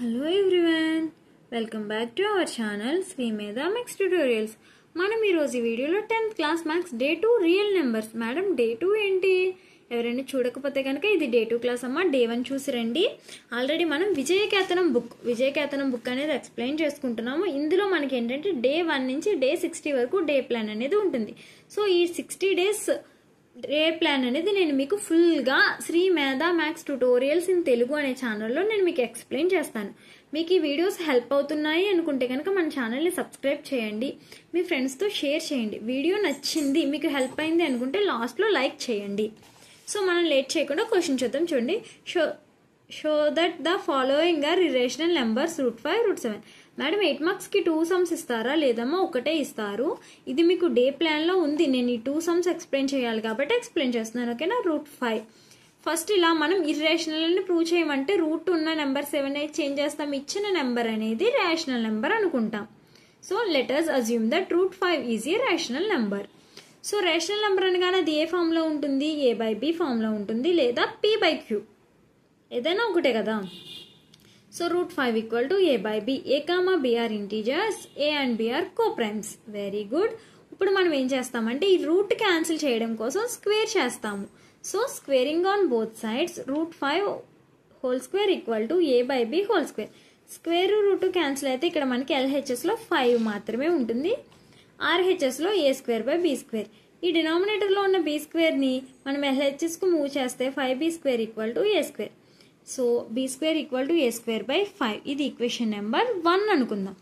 Hello everyone, welcome back to our channel Sri Medha Max Tutorials. మనం ఈ రోజు వీడియోలో 10th class maths day 2 real numbers. Madam day 2 ఏంటి? ఎవరైనా చూడకపోతే కనుక ఇది డే 2 క్లాస్ అమ్మ. డే 1 చూసి రండి. ఆల్రెడీ మనం విజయకేతనం బుక్ అనేది ఎక్స్ప్లెయిన్ చేసుకుంటున్నాము. ఇందులో మనకి ఏంటంటే డే 1 నుంచి డే 60 వరకు డే ప్లాన్ అనేది ఉంటుంది. సో ఈ 60 డేస్ డే ప్లాన్ అనేది నేను మీకు ఫుల్గా శ్రీ మేధా మ్యాథ్స్ ట్యుటోరియల్స్ ఇన్ తెలుగు అనే ఛానల్లో నేను మీకు ఎక్స్ప్లెయిన్ చేస్తాను. మీకు ఈ వీడియోస్ హెల్ప్ అవుతున్నాయి అనుకుంటే కనుక మన ఛానల్ని సబ్స్క్రైబ్ చేయండి, మీ ఫ్రెండ్స్తో షేర్ చేయండి. వీడియో నచ్చింది, మీకు హెల్ప్ అయింది అనుకుంటే లాస్ట్లో లైక్ చేయండి. సో మనం లేట్ చేయకుండా క్వశ్చన్ చూద్దాం. చూడండి, show that the following are irrational numbers √5, √7. Madam 8 మార్క్స్కి 2 సమ్స్ ఇస్తారా? లేదమ్మా, ఒకటే ఇస్తారు. ఇది మీకు డే ప్లాన్లో ఉంది. నేను ఈ 2 సమ్స్ ఎక్స్ప్లెయిన్ చేయాలి కాబట్టి ఎక్స్ప్లెయిన్ చేస్తున్నాను. ఓకేనా? √5 ఫస్ట్ ఇలా మనం ఇర్రేషనల్ అని ప్రూవ్ చేయమంటే రూట్ ఉన్న నెంబర్ 7 చేంజ్ చేస్తాం. ఇచ్చిన నెంబర్ అనేది రేషనల్ నెంబర్ అనుకుంటాం. So let us assume that √5 is a rational number. So rational number అనగానే అది ఏ ఫామ్లో ఉంటుంది? a/b ఫామ్లో ఉంటుంది, లేదా p/q, ఏదైనా ఒకటే కదా. So √5 equal to a/b. a, b are integers, a and b are coprimes. Very good. ఇప్పుడు మనం ఏం చేస్తామంటే ఈ రూట్ క్యాన్సిల్ చేయడం కోసం స్క్వేర్ చేస్తాము. So squaring on both sides √5 whole square equal to a/b whole square. Square root cancel అయితే ఇక్కడ మనకి LHSలో 5 మాత్రమే ఉంటుంది. RHSలో a²/b². ఈ డినామినేటర్లో ఉన్న b² మనం LHSకు మూవ్ చేస్తే 5b² equal to a². So b² equal to a²/5. ఇది ఈక్వేషన్ నెంబర్ 1 అనుకుందాం.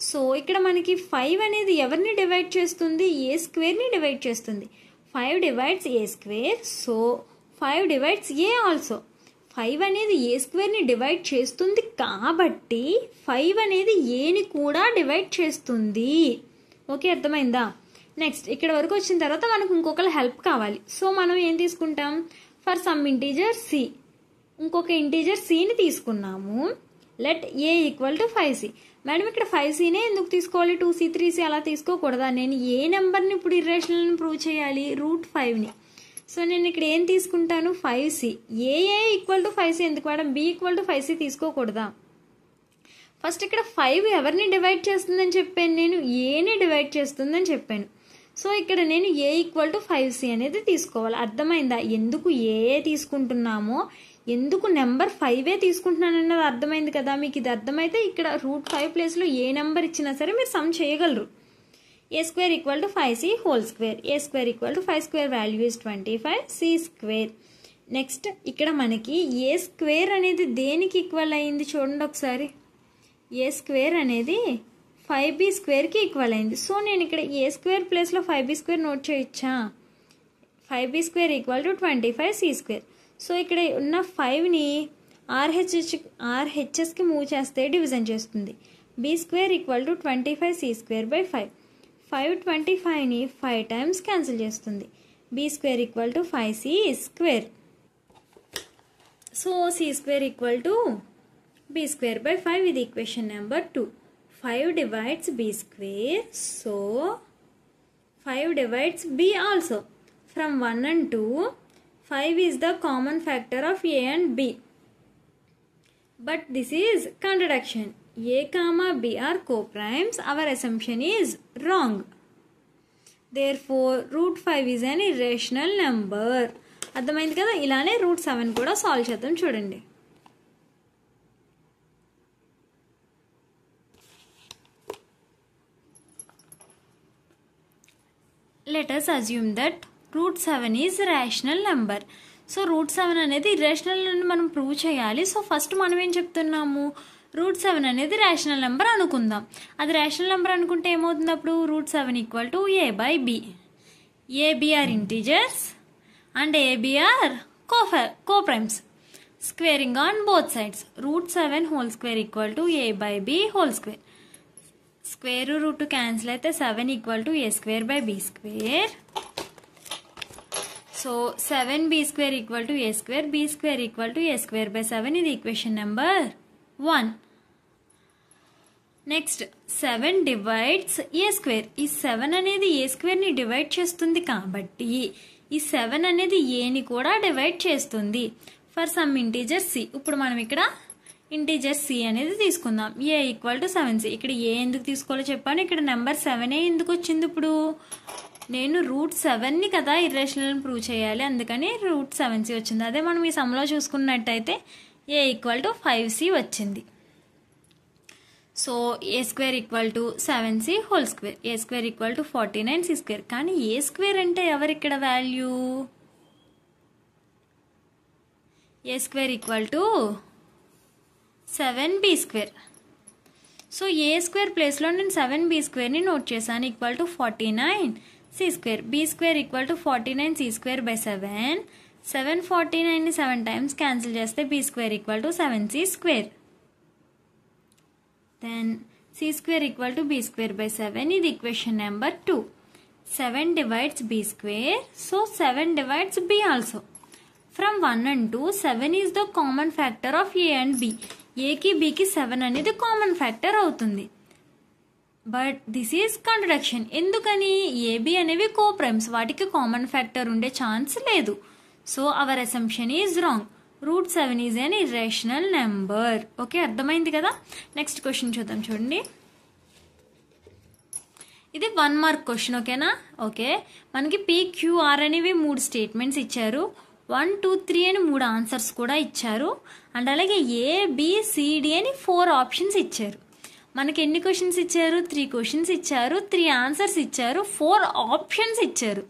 సో ఇక్కడ మనకి 5 అనేది ఎవరిని డివైడ్ చేస్తుంది? a²ని డివైడ్ చేస్తుంది. 5 divides a². So 5 divides a also. 5 అనేది a²ని డివైడ్ చేస్తుంది కాబట్టి 5 అనేది aని కూడా డివైడ్ చేస్తుంది. ఓకే, అర్థమైందా? నెక్స్ట్ ఇక్కడ వరకు వచ్చిన తర్వాత మనకు ఇంకొకరు హెల్ప్ కావాలి. సో మనం ఏం తీసుకుంటాం? ఫర్ సమ్ ఇంటీజర్ c, ఇంకొక ఇంటీజర్ cని తీసుకున్నాము. Let a equal to 5c. Madam ఇక్కడ 5cనే ఎందుకు తీసుకోవాలి? 2c, 3c అలా తీసుకోకూడదా? నేను ఏ నెంబర్ని ఇప్పుడు ఇర్రేషనల్ ప్రూవ్ చేయాలి? √5ని. సో నేను ఇక్కడ ఏం తీసుకుంటాను? 5c. a equal to 5c ఎందుకు madam? b equal to 5c తీసుకోకూడదా? ఫస్ట్ ఇక్కడ 5 ఎవరిని డివైడ్ చేస్తుందని చెప్పాను? నేను ఏని డివైడ్ చేస్తుందని చెప్పాను. సో ఇక్కడ నేను a ఈక్వల్ టు 5c అనేది తీసుకోవాలి. అర్థమైందా? ఎందుకు ఏ తీసుకుంటున్నామో, ఎందుకు నెంబర్ 5 తీసుకుంటున్నాను అన్నది అర్థమైంది కదా మీకు. ఇది అర్థమైతే ఇక్కడ √5 ప్లేస్లో ఏ నెంబర్ ఇచ్చినా సరే మీరు సమ్ చేయగలరు. a² equal to 5c whole square. a² equal to 5² value is 25, c². Next ఇక్కడ మనకి a² అనేది దేనికి ఈక్వల్ అయింది చూడండి ఒకసారి. a² అనేది 5b²కి ఈక్వల్ అయింది. సో నేను ఇక్కడ a² ప్లేస్లో 5b² నోట్ చేయొచ్చా? 5b² equal to 25c². So ఇక్కడ ఉన్న 5ని RHSకి మూవ్ చేస్తే డివిజన్ చేస్తుంది. b² equal to 25c²/5. 525ని 5 times cancel చేస్తుంది. b² equal to 5c². So c² equal to b²/5. ఇది equation number 2. 5 divides b². So 5 divides b also. From 1 and 2 5 is the common factor of a and b. But this is contradiction. a, b are co-primes. Our assumption is wrong. Therefore, √5 is an irrational number. అర్థమైంది కదా? ఇలానే √7 కూడా solve చేద్దాం. చూడండి, let us assume that √7 is rational number. So √7 అనేది irrational అని మనం prove చేయాలి. సో ఫస్ట్ మనం ఏం చెప్తున్నాము? √7 అనేది రేషనల్ నెంబర్ అనుకుందాం. అది రేషనల్ నెంబర్ అనుకుంటే ఏమవుతుంది అప్పుడు? √7 equal to a/b. a/b are integers and a/b are coprimes. Squaring on both sides √7 whole square equal to a/b whole square. Square root cancel అయితే 7 equal to a²/b². So 7b² equal to a², b² equal to a²/7. ఇది equation number 1. Next 7 divides a². ఈ 7 అనేది a²ని divide చేస్తుంది కాబట్టి ఈ 7 అనేది aని కూడా divide చేస్తుంది. For some integer c. ఇప్పుడు మనం ఇక్కడ ఇంటీజర్ సి అనేది తీసుకుందాం. ఏ ఈక్వల్ టు 7c. ఇక్కడ ఏ ఎందుకు తీసుకోవాలో చెప్పాను. ఇక్కడ నెంబర్ 7 ఎందుకు వచ్చింది? ఇప్పుడు నేను √7ని కదా ఇర్రేషనల్ అని ప్రూవ్ చేయాలి, అందుకని √7c వచ్చింది. అదే మనం ఈ సమ్లో చూసుకున్నట్టయితే ఏ ఈక్వల్ టు 5c వచ్చింది. So A square equal to 7c whole square, A square equal to 49c square. కానీ ఏ స్క్వేర్ అంటే ఎవరు ఇక్కడ value? A square equal to 7b square. So A square ప్లేస్లో నేను 7b స్క్వేర్ని నోట్ చేశాను, equal to 49c square. B square equal to 49c square by 7. 749ని 7 times cancel చేస్తే B square equal to 7c square. Then C square equal to B square by 7. ఇది equation number 2. 7 divides B square, so 7 divides B also. From 1 and 2, 7 is the common factor of A and B. A కి B కి 7 అనేది common factor అవుతుంది. But this is contradiction. ఎందుకని? AB అనేవి coprimes, వాటికి common factor ఉండే chance లేదు. So our assumption is wrong. √7 is an irrational number. Okay, అర్థమైంది కదా? నెక్స్ట్ క్వశ్చన్ చూద్దాం. చూడండి, ఇది 1 మార్క్ క్వశ్చన్. ఓకేనా? ఓకే, మనకి PQR అనేవి 3 స్టేట్మెంట్స్ ఇచ్చారు. 1, 2, 3 అని 3 ఆన్సర్స్ కూడా ఇచ్చారు. అండ్ అలాగే ABCD అని 4 ఆప్షన్స్ ఇచ్చారు. మనకి ఎన్ని క్వశ్చన్స్ ఇచ్చారు? 3 క్వశ్చన్స్ ఇచ్చారు, 3 ఆన్సర్స్ ఇచ్చారు, 4 ఆప్షన్స్ ఇచ్చారు.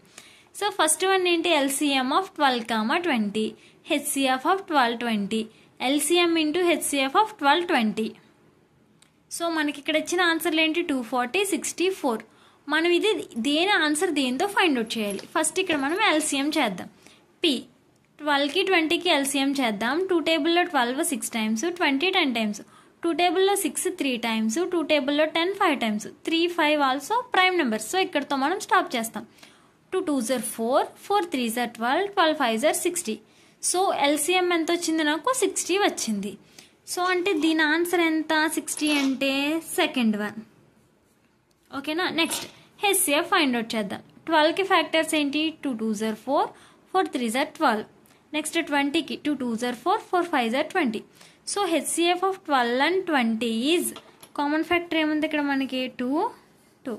సో ఫస్ట్ వన్ ఏంటి? LCM of 12, 20, HCF of 12, 20, LCM into HCF of 12, 20. So మనకి ఇక్కడ ఇచ్చిన ఆన్సర్లు ఏంటి? 240, 64. మనం ఇది దేని ఆన్సర్ దేంతో ఫైండ్ అవుట్ చేయాలి? ఫస్ట్ ఇక్కడ మనం LCM చేద్దాం. P 12కి 20కి LCM చేద్దాం. 2 టేబుల్లో 12 6 టైమ్స్, 20 10 టైమ్స్, 2 టేబుల్లో 6 3 టైమ్స్, 2 టేబుల్లో 10 5 times, 3 5 also prime numbers. So ఇక్కడతో మనం స్టాప్ చేస్తాం. 2 2s are 4, 4 3s are 12, 12 5s are 60. So LCM ఎంత వచ్చింది? నాకు 60 వచ్చింది. సో అంటే దీని ఆన్సర్ ఎంత? 60 అంటే సెకండ్ వన్. ఓకేనా? నెక్స్ట్ HCF ఫైండ్ అవుట్ చేద్దాం. 12కి ఫ్యాక్టర్స్ ఏంటి? 2 2s are 4, 4 3s are 12. Next 20కి 2 2s are 4, 4 5s are 20. So HCF of 12 and 20 is common factor ఏముంది ఇక్కడ మనకి? 2 2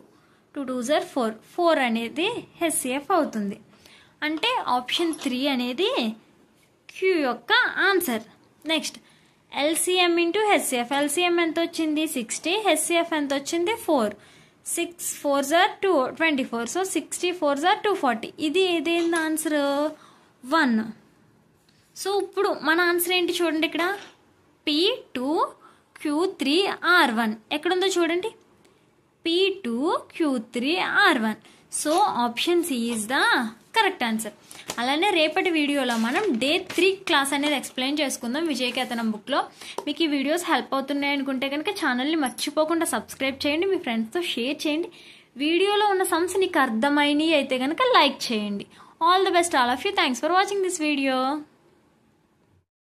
2 2s are 4, 4 అనేది HCF అవుతుంది. అంటే ఆప్షన్ 3 అనేది Q యొక్క answer. Next LCM into HCF. LCM ఎంత వచ్చింది? 60. HCF ఎంత వచ్చింది? 4. 6 4s are 24. So 60 4s are 240. ఇది ఏదేంది ఆన్సర్? 1. సో ఇప్పుడు మన ఆన్సర్ ఏంటి చూడండి, ఇక్కడ P2 Q3 R1 ఎక్కడుందో చూడండి. P2 Q3 R1. So option C is the correct answer. అలానే రేపటి వీడియోలో మనం డే 3 క్లాస్ అనేది ఎక్స్ప్లెయిన్ చేసుకుందాం విజయకేతనం బుక్లో. మీకు ఈ వీడియోస్ హెల్ప్ అవుతున్నాయి అనుకుంటే కనుక ఛానల్ని మర్చిపోకుండా సబ్స్క్రైబ్ చేయండి, మీ ఫ్రెండ్స్తో షేర్ చేయండి. వీడియోలో ఉన్న సమ్స్ నీకు అర్థమైనవి అయితే కనుక లైక్ చేయండి. All the best all of you. Thanks for watching this video.